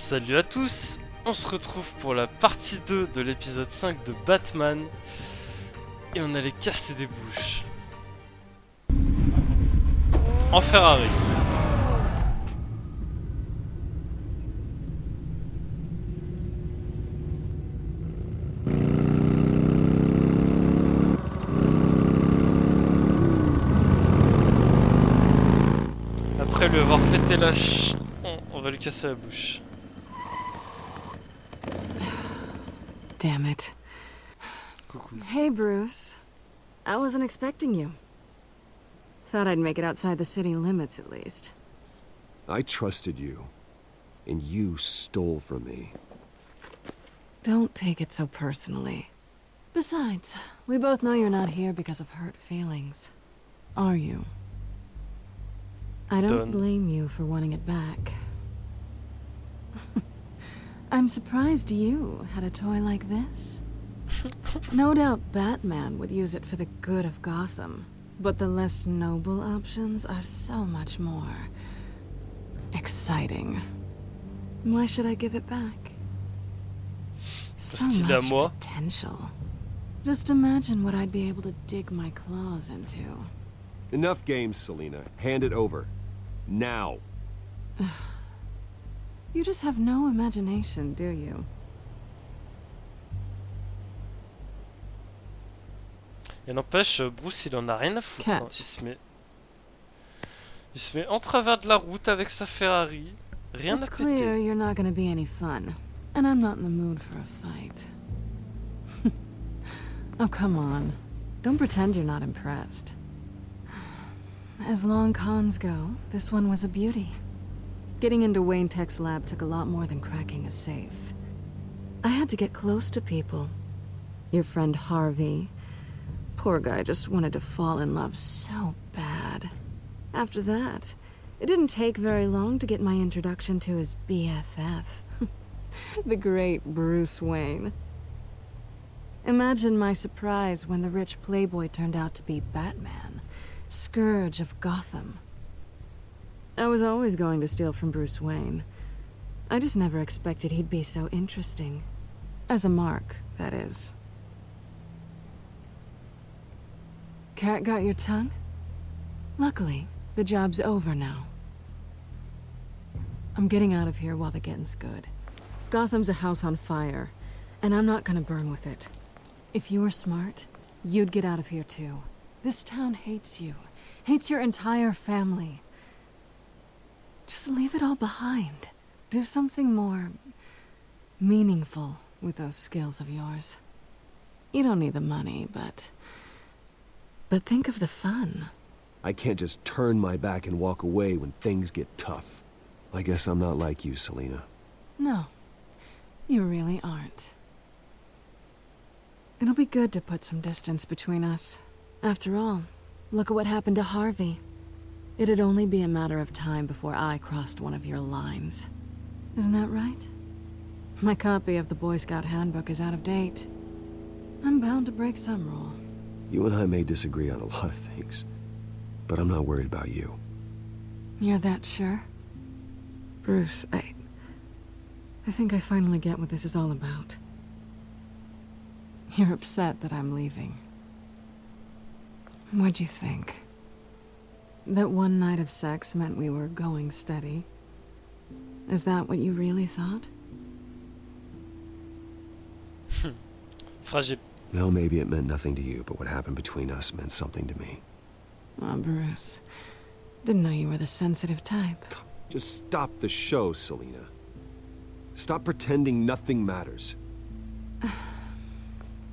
Salut à tous, on se retrouve pour la partie 2 de l'épisode 5 de Batman. Et on allait casser des bouches. En Ferrari. Après lui avoir pété la on va lui casser la bouche. Damn it. Coucou. Hey, Bruce. I wasn't expecting you. Thought I'd make it outside the city limits at least. I trusted you, and you stole from me. Don't take it so personally. Besides, we both know you're not here because of hurt feelings. Are you? I don't blame you for wanting it back. I'm surprised you had a toy like this. No doubt Batman would use it for the good of Gotham, but the less noble options are so much more exciting. Why should I give it back? So much potential. Just imagine what I'd be able to dig my claws into. Enough games, Selina. Hand it over. Now. You just have no imagination, do you? Et n'empêche, Bruce il en a rien à foutre. Hein. Il se met en travers de la route avec sa Ferrari. Rien à péter. It's clear you're not gonna be any fun. And I'm not in the mood for a fight. Oh, come on. Don't pretend you're not impressed. As long cons go, this one was a beauty. Getting into Wayne Tech's lab took a lot more than cracking a safe. I had to get close to people. Your friend Harvey. Poor guy just wanted to fall in love so bad. After that, it didn't take very long to get my introduction to his BFF. The great Bruce Wayne. Imagine my surprise when the rich playboy turned out to be Batman, scourge of Gotham. I was always going to steal from Bruce Wayne. I just never expected he'd be so interesting. As a mark, that is. Cat got your tongue? Luckily, the job's over now. I'm getting out of here while the getting's good. Gotham's a house on fire, and I'm not gonna burn with it. If you were smart, you'd get out of here too. This town hates you. Hates your entire family. Just leave it all behind. Do something more meaningful with those skills of yours. You don't need the money, but think of the fun. I can't just turn my back and walk away when things get tough. I guess I'm not like you, Selina. No, you really aren't. It'll be good to put some distance between us. After all, look at what happened to Harvey. It'd only be a matter of time before I crossed one of your lines. Isn't that right? My copy of the Boy Scout Handbook is out of date. I'm bound to break some rule. You and I may disagree on a lot of things, but I'm not worried about you. You're that sure? Bruce, I think I finally get what this is all about. You're upset that I'm leaving. What'd you think? That one night of sex meant we were going steady? Is that what you really thought? Fragile. Well, maybe it meant nothing to you, but what happened between us meant something to me. Oh, Bruce. Didn't know you were the sensitive type. Just stop the show, Selina. Stop pretending nothing matters.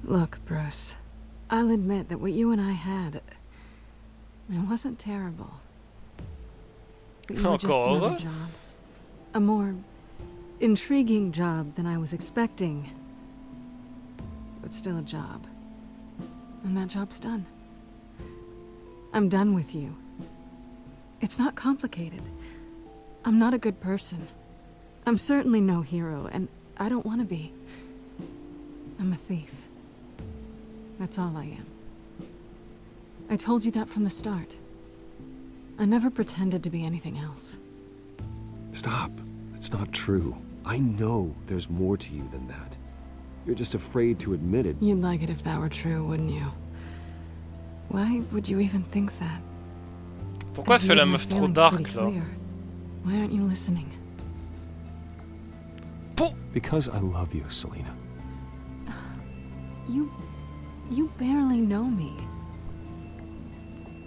Look, Bruce. I'll admit that what you and I had... it wasn't terrible. But you were just another job. A more intriguing job than I was expecting. But still a job. And that job's done. I'm done with you. It's not complicated. I'm not a good person. I'm certainly no hero, and I don't want to be. I'm a thief. That's all I am. I told you that from the start. I never pretended to be anything else. Stop. It's not true. I know there's more to you than that. You're just afraid to admit it. You'd like it if that were true, wouldn't you? Why would you even think that? Pourquoi elle fait la meuf trop dark là? Why aren't you listening? Because I love you, Selena. You barely know me.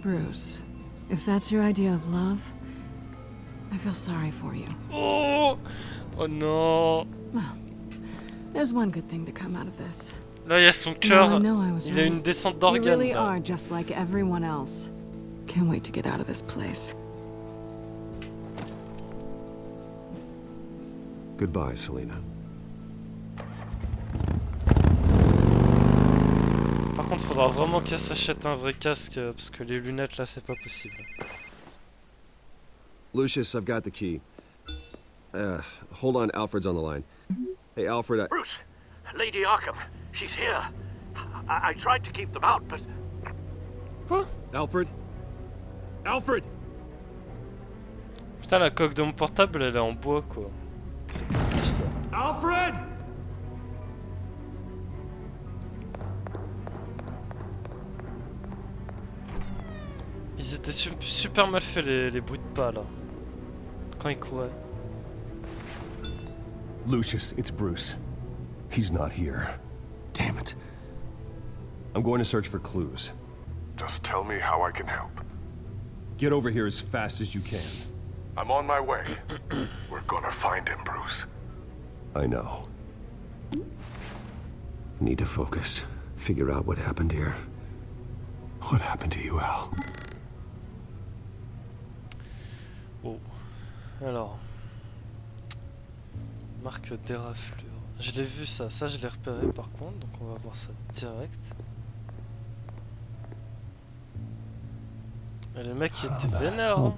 Bruce, if that's your idea of love, I feel sorry for you. Oh! Oh non! Well, there's one good thing to come out of this. Là, il y a son cœur. Il a right. une descente You d'organes. really là. are just like everyone else. Can't wait to get out of this place. Goodbye, Selena. Par contre, faudra vraiment qu'elle s'achète un vrai casque parce que les lunettes là, c'est pas possible. Lucius, I've got the key. Hold on, Alfred's on the line. Hey, Alfred, Bruce! Lady Arkham, she's here. I tried to keep them out, but... Quoi? Alfred? Alfred! Putain, la coque de mon portable, elle est en bois, quoi. C'est prestige, ça. Alfred! Ils étaient super mal faits, les bruits de pas, là. Quand ils couraient. Lucius, it's Bruce. He's not here. Damn it. I'm going to search for clues. Just tell me how I can help. Get over here as fast as you can. I'm on my way. We're gonna find him, Bruce. I know. Need to focus. Figure out what happened here. What happened to you, Al? Oh. Alors. Marque d'éraflure. Je l'ai vu ça. Ça, je l'ai repéré par contre. Donc on va voir ça direct. Et le mec, il était vénère. Hein.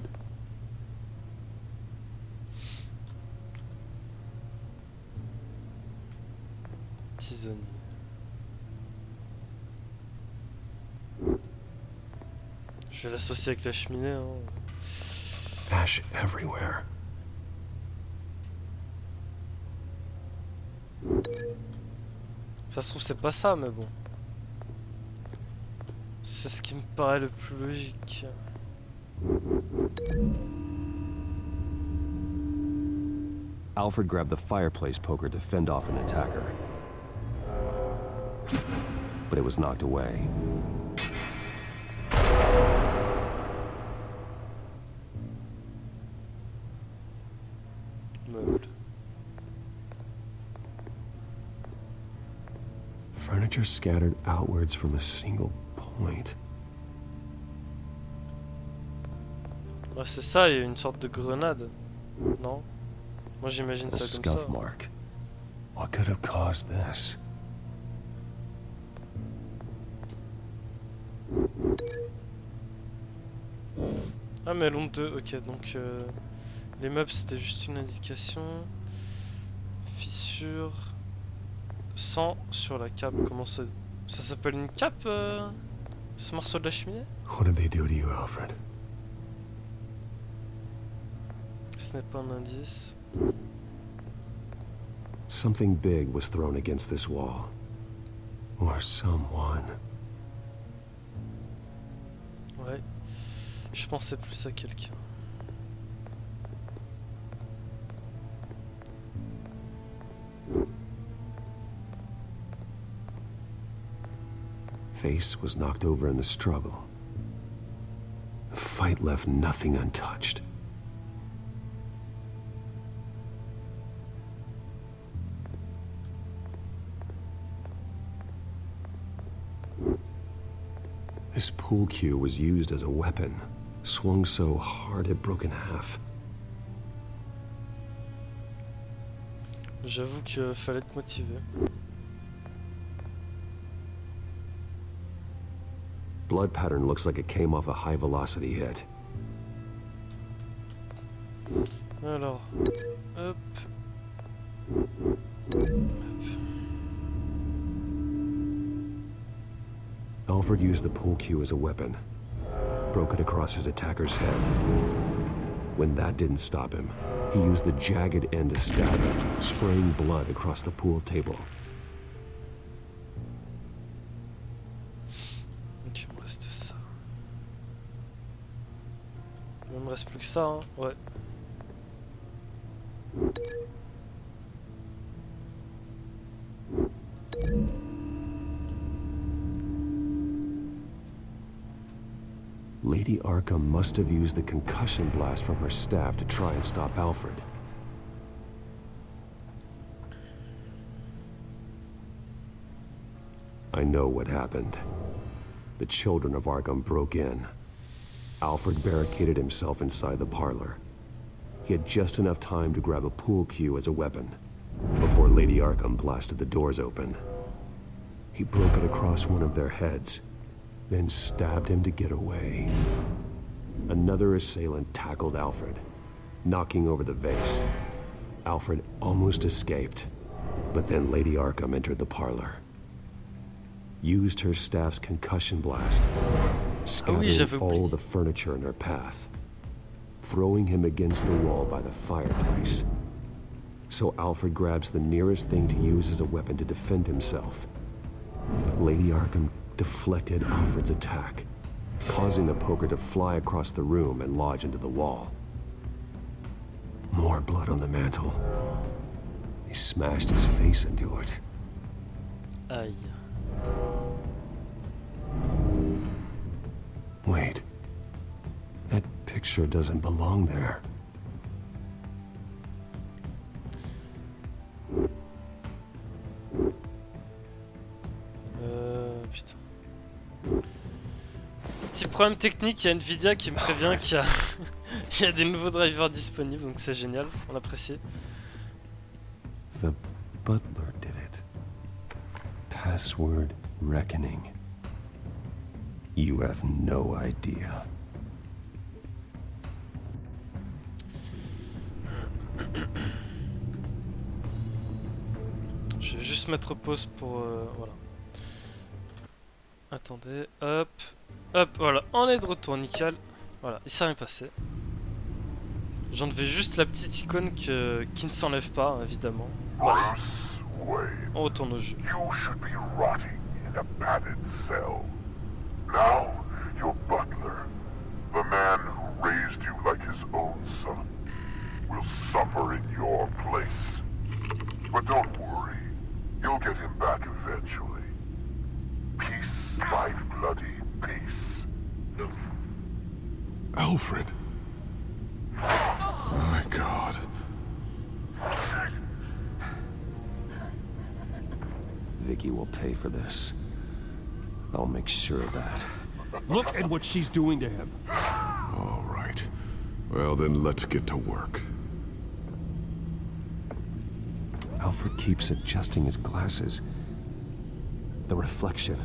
Tisonnier. Je vais l'associer avec la cheminée. Hein. Ash everywhere. Ça se trouve, c'est pas ça, mais bon. C'est ce qui me paraît le plus logique. Alfred grabbed the fireplace poker to fend off an attacker. But it was knocked away. Meuble. Furniture scattered outwards from a single point. Ouais, c'est ça, il y a une sorte de grenade. Non? Moi j'imagine A ça comme scuff ça. mark. What could have caused this? Ah mais l'onde 2, ok, donc les meubles c'était juste une indication. Fissure. Sang sur la cape, comment ça... Ça s'appelle une cape ce morceau de la cheminée? What did they do to you, Alfred? Ce n'est pas un indice. Something big was thrown against this wall. Or someone. Ouais. Je pensais plus à quelqu'un. Face was knocked over in the struggle. The fight left nothing untouched. This pool cue was used as a weapon, swung so hard it broke in half. J'avoue qu'il fallait être motivé. Blood pattern looks like it came off a high-velocity hit. Alors, hop. Alfred used the pool cue as a weapon, broke it across his attacker's head. When that didn't stop him, He used the jagged end to stab him, spraying blood across the pool table. Ok, il me reste ça. Il me reste plus que ça, hein. Ouais. Lady Arkham must have used the concussion blast from her staff to try and stop Alfred. I know what happened. The children of Arkham broke in. Alfred barricaded himself inside the parlor. He had just enough time to grab a pool cue as a weapon before Lady Arkham blasted the doors open. He broke it across one of their heads, then stabbed him to get away. Another assailant tackled Alfred, knocking over the vase. Alfred almost escaped, but then Lady Arkham entered the parlor. Used her staff's concussion blast, scattering all the furniture in her path, throwing him against the wall by the fireplace. So Alfred grabs the nearest thing to use as a weapon to defend himself. But Lady Arkham deflected Alfred's attack, causing the poker to fly across the room and lodge into the wall. More blood on the mantle. He smashed his face into it. Aïe. Wait. That picture doesn't belong there. Putain. Petit problème technique, il y a Nvidia qui me prévient qu'il y a, il y a des nouveaux drivers disponibles, donc c'est génial, on apprécie. The butler did it. Password reckoning. You have no idea. Je vais juste mettre pause pour... voilà. Attendez, hop, hop, voilà, on est de retour, nickel. Voilà, il s'est rien passé. J'enlevais juste la petite icône qui ne s'enlève pas, évidemment. Bref, on retourne au jeu. You should be rotting in a padded cell. Now, your butler, the man who raised you like his own son, will suffer in your place. But don't worry, you'll get him back eventually. Peace, my bloody peace. Alfred. My God. Vicky will pay for this. I'll make sure of that. Look at what she's doing to him. All right. Well, then let's get to work. Alfred keeps adjusting his glasses. The reflection.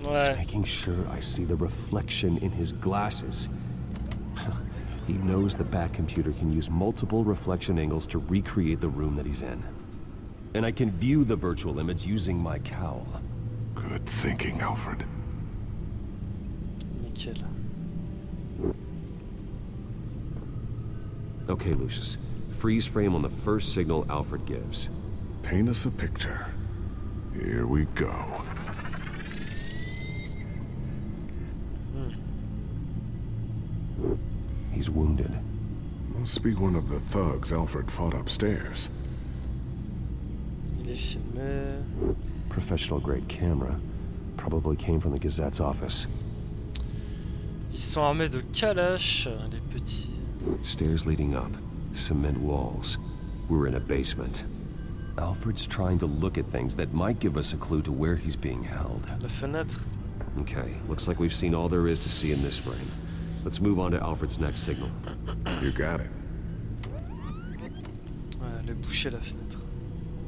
Ouais. He's making sure I see the reflection in his glasses. He knows the Batcomputer can use multiple reflection angles to recreate the room that he's in. And I can view the virtual image using my cowl. Good thinking, Alfred. Nickel. Okay, Lucius. Freeze frame on the first signal Alfred gives. Paint us a picture. Here we go. He's wounded. Must be one of the thugs Alfred fought upstairs. Il est filmé. Professional grade camera. Probably came from the Gazette's office. Ils sont armés de calaches, les petits. Stairs leading up. Cement walls. We're in a basement. Alfred's trying to look at things that might give us a clue to where he's being held. La fenêtre. Okay, looks like we've seen all there is to see in this frame. Let's move on to Alfred's next signal. You got it. Ouais, elle est bouchée la fenêtre.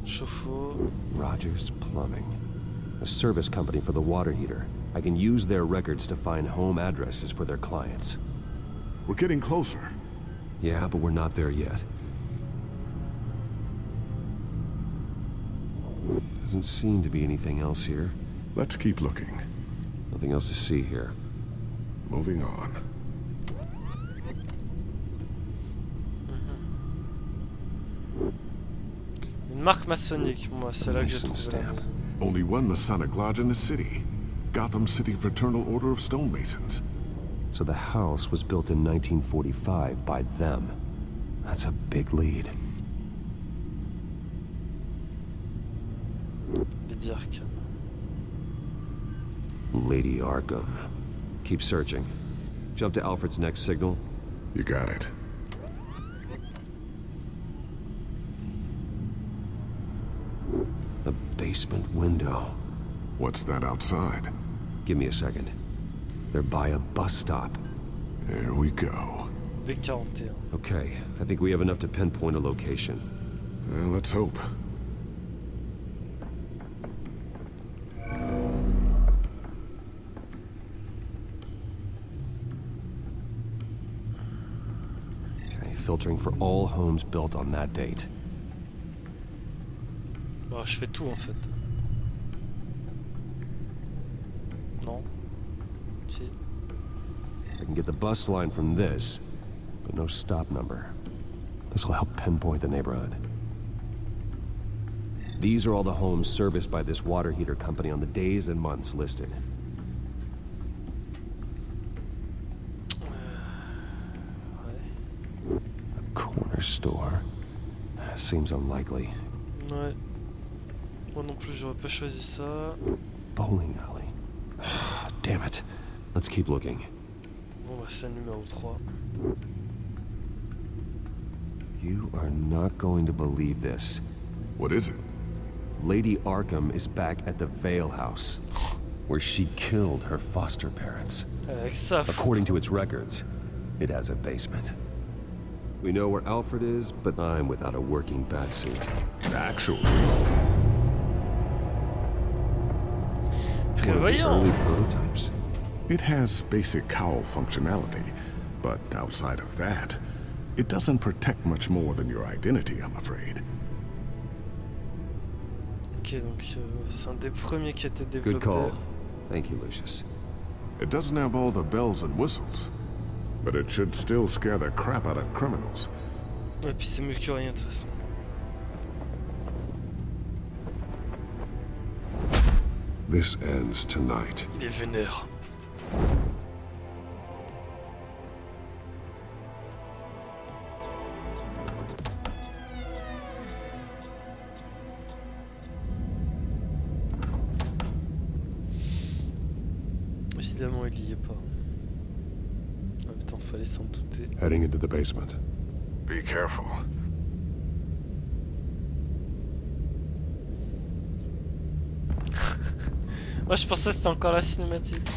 Chauffe-eau. Rogers Plumbing. A service company for the water heater. I can use their records to find home addresses for their clients. We're getting closer. Yeah, but we're not there yet. Doesn't seem to be anything else here. Let's keep looking. Nothing else to see here. Moving on. marque maçonnique, moi, c'est là que j'ai Mason trouvé la stamp. maison. Only one Masonic lodge in the city. Gotham City Fraternal Order of Stonemasons. So the house was built in 1945 by them. That's a big lead. Lady Arkham. Lady Arkham. Keep searching. Jump to Alfred's next signal. You got it. A basement window. What's that outside? Give me a second. They're by a bus stop. There we go. B41. Okay, I think we have enough to pinpoint a location. Well, let's hope. Okay, filtering for all homes built on that date. Bah, je fais tout en fait. Non. Si. I can get the bus line from this, but no stop number. This will help pinpoint the neighborhood. These are all the homes serviced by this water heater company on the days and months listed. Ouais. A corner store. Seems unlikely. Ouais. Moi non plus, j'aurais pas choisi ça. Bowling alley. Damn it. Let's keep looking. Bon, bah, c'est le numéro 3. You are not going to believe this. What is it? Lady Arkham is back at the Vale House, where she killed her foster parents. Avec ça. According to its records, it has a basement. We know where Alfred is, but I'm without a working batsuit. Actually, One of the Prévoyant. early prototypes. it has basic cowl functionality, but outside of that, it doesn't protect much more than your identity, I'm afraid. Ok, donc c'est un des premiers qui a été Good développé. call. Thank you, Lucius. It doesn't have all the bells and whistles, but it should still scare the crap out of criminals. Ouais, puis c'est mieux que rien de toute façon. This ends tonight. Il est vénère. Évidemment, il y est pas. Ah putain, fallait s'en douter. Heading into the basement. Be careful. Moi, je pensais que c'était encore la cinématique.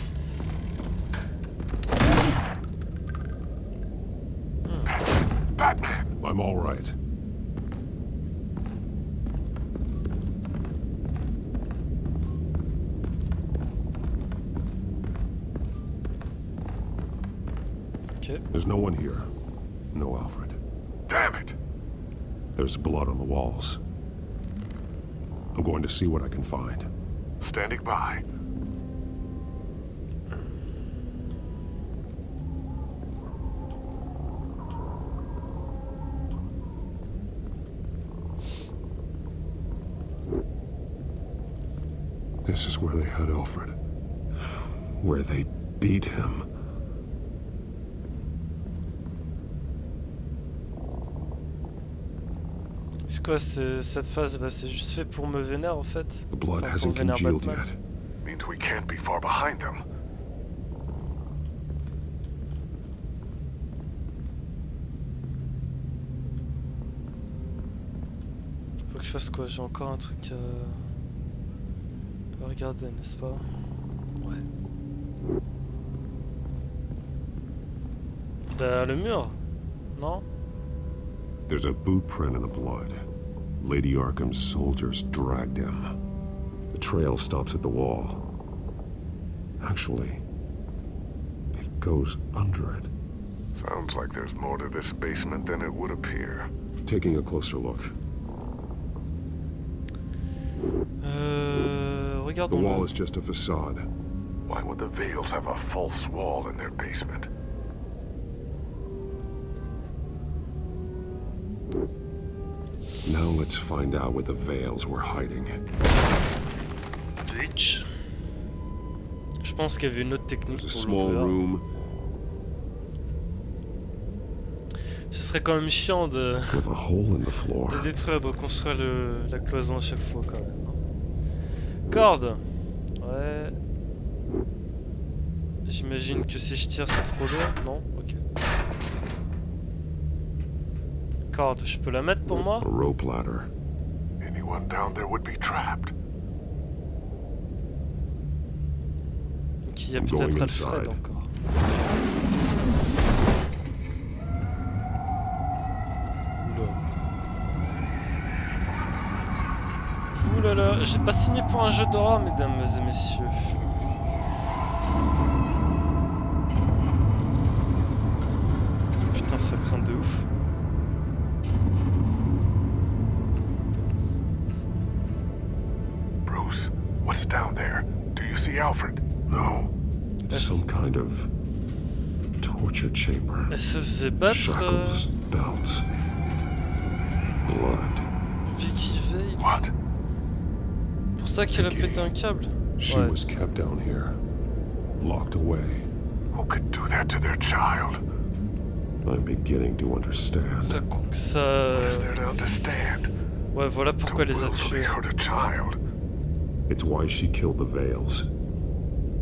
Batman! I'm all right. Ok. There's no one here. No Alfred. Damn it! There's blood on the walls. I'm going to see what I can find. Standing by. This is where they had Alfred. Where they beat him. C'est quoi cette phase-là? C'est juste fait pour me vénère en fait? The blood Enfin, hasn't pour vénère congealed Batman. yet. Means we can't be far behind them. Faut que je fasse quoi? J'ai encore un truc à regarder, n'est-ce pas? Ouais. Bah, le mur? Non? There's a boot print in the blood. Lady Arkham's soldiers dragged him. The trail stops at the wall. Actually, it goes under it. Sounds like there's more to this basement than it would appear. Taking a closer look. The Regardons. wall is just a facade. Why would the Vales have a false wall in their basement? Now let's find out what the Veils were hiding. Twitch. Je pense qu'il y avait une autre technique There's a pour small l'ouvrir. room Ce serait quand même chiant de with a hole in the floor. détruire, de reconstruire la cloison à chaque fois quand même. Corde. Ouais. J'imagine que si je tire c'est trop loin, non? Ok. Corde, je peux la mettre pour moi? A rope ladder. Anyone down there would be trapped. Donc il y a I'm peut-être going Alfred inside. encore. Oula. Oulala, j'ai pas signé pour un jeu d'horreur, mesdames et messieurs. Putain, ça craint de ouf. Bruce, what's down there? Do you see Alfred? No. It's some kind of torture chamber. Elle se faisait battre. Shackles, belts, blood. Vicky Vale. What? Pour ça qu'elle a pété un câble. She Ouais. was kept down here, locked away. Who could do that to their child? I'm beginning to understand. Ça. What is there to understand? Ouais, voilà To pourquoi elle les a willfully tués. hurt a child. It's why she killed the Veils.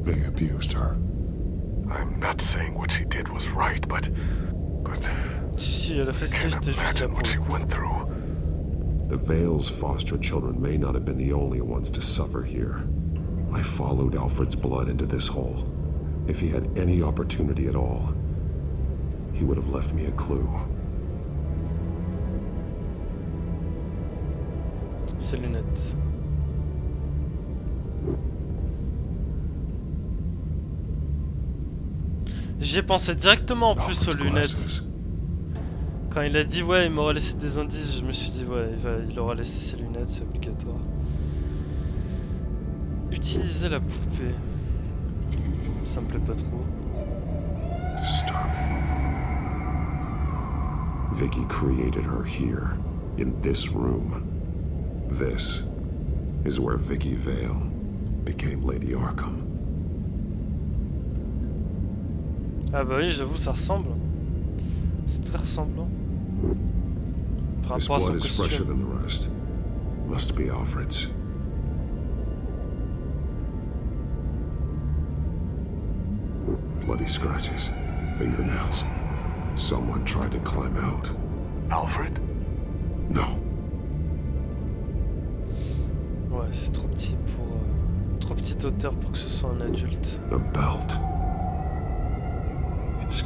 They abused her. I'm not saying what she did was right, but Si, elle a fait ce I que can't j'étais juste là imagine pour. what she went through. The Veils' foster children may not have been the only ones to suffer here. I followed Alfred's blood into this hole. If he had any opportunity at all, he would have left me a clue. Ses lunettes. J'y ai pensé directement en plus aux Alfred's lunettes. glasses. Quand il a dit ouais, il m'aura laissé des indices, je me suis dit ouais, il aura laissé ses lunettes, c'est obligatoire. Utiliser la poupée. Ça me plaît pas trop. Disturbing. Vicky created her here, in this room. This is where Vicky Vale became Lady Arkham. Ah bah oui, j'avoue, ça ressemble. C'est très ressemblant. Par This rapport à son blood is fresher costume. than the rest. Must be Alfred's. Bloody scratches, fingernails. Someone tried to climb out. Alfred? No, Ouais, c'est trop petit pour... trop petite hauteur pour que ce soit un adulte. a belt. It's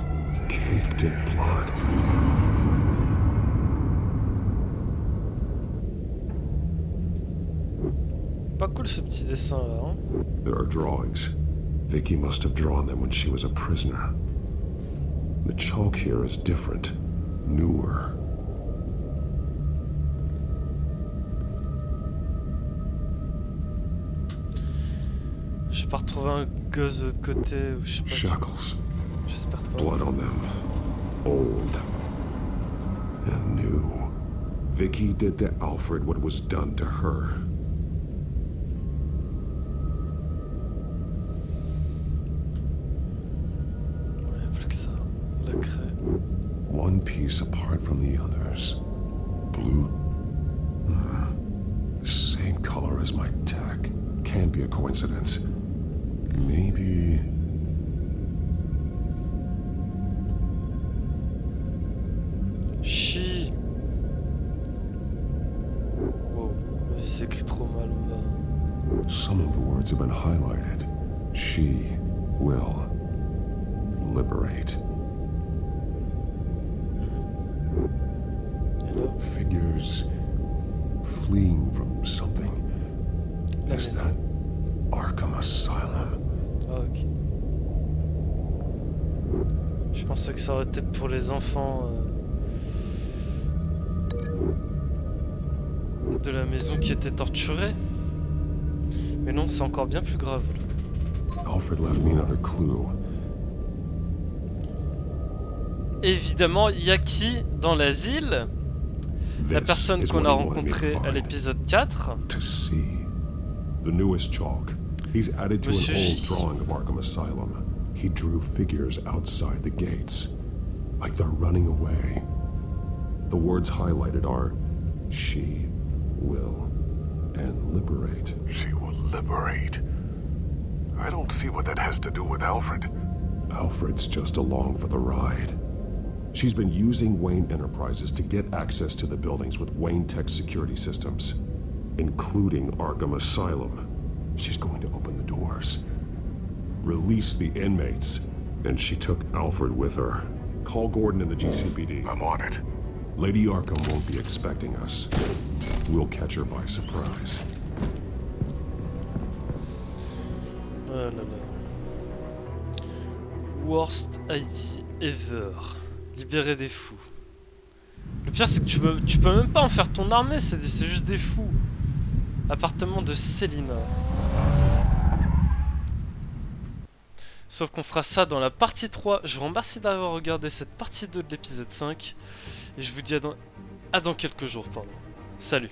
caked in blood. Pas cool ce petit dessin là, hein. There are drawings. Vicky must have drawn them when she was a prisoner. The chalk here is different, newer. Je vais pas retrouver un gosse de l'autre côté ou je sais pas. Shackles, J'espère pas. blood on them. Old and new. Vicky did to Alfred what was done to her. Ouais, plus que ça. La craie. One piece apart from the others. Blue. The same color as my tech. Can't be a coincidence. Maybe. Chi. Wow, vas-y, c'est écrit trop mal. On va... Some of the words have been highlighted. She will liberate. Et là, Figures fleeing from something. la Is maison. that Arkham Asylum? Ah, ok. Je pensais que ça aurait été pour les enfants de la maison qui étaient torturés. Mais non, c'est encore bien plus grave. Alfred left me another clue. Évidemment, il y a qui dans l'asile? La This personne is qu'on what a he wanted me to rencontrée à find. l'épisode 4. To see. The newest chalk. He's added to Monsieur an old J. drawing of Arkham Asylum. He drew figures outside the gates. Like they're running away. The words highlighted are, she will, and liberate. She will liberate. I don't see what that has to do with Alfred. Alfred's just along for the ride. She's been using Wayne Enterprises to get access to the buildings with Wayne Tech security systems, including Arkham Asylum. She's going to open the doors, release the inmates, and she took Alfred with her. Call Gordon in the GCPD. I'm on it. Lady Arkham won't be expecting us. We'll catch her by surprise. Oh là là. Worst ID ever. Libérer des fous. Le pire c'est que tu peux même pas en faire ton armée, c'est juste des fous. Appartement de Selina. Sauf qu'on fera ça dans la partie 3. Je vous remercie d'avoir regardé cette partie 2 de l'épisode 5. Et je vous dis à dans quelques jours, pardon. Salut.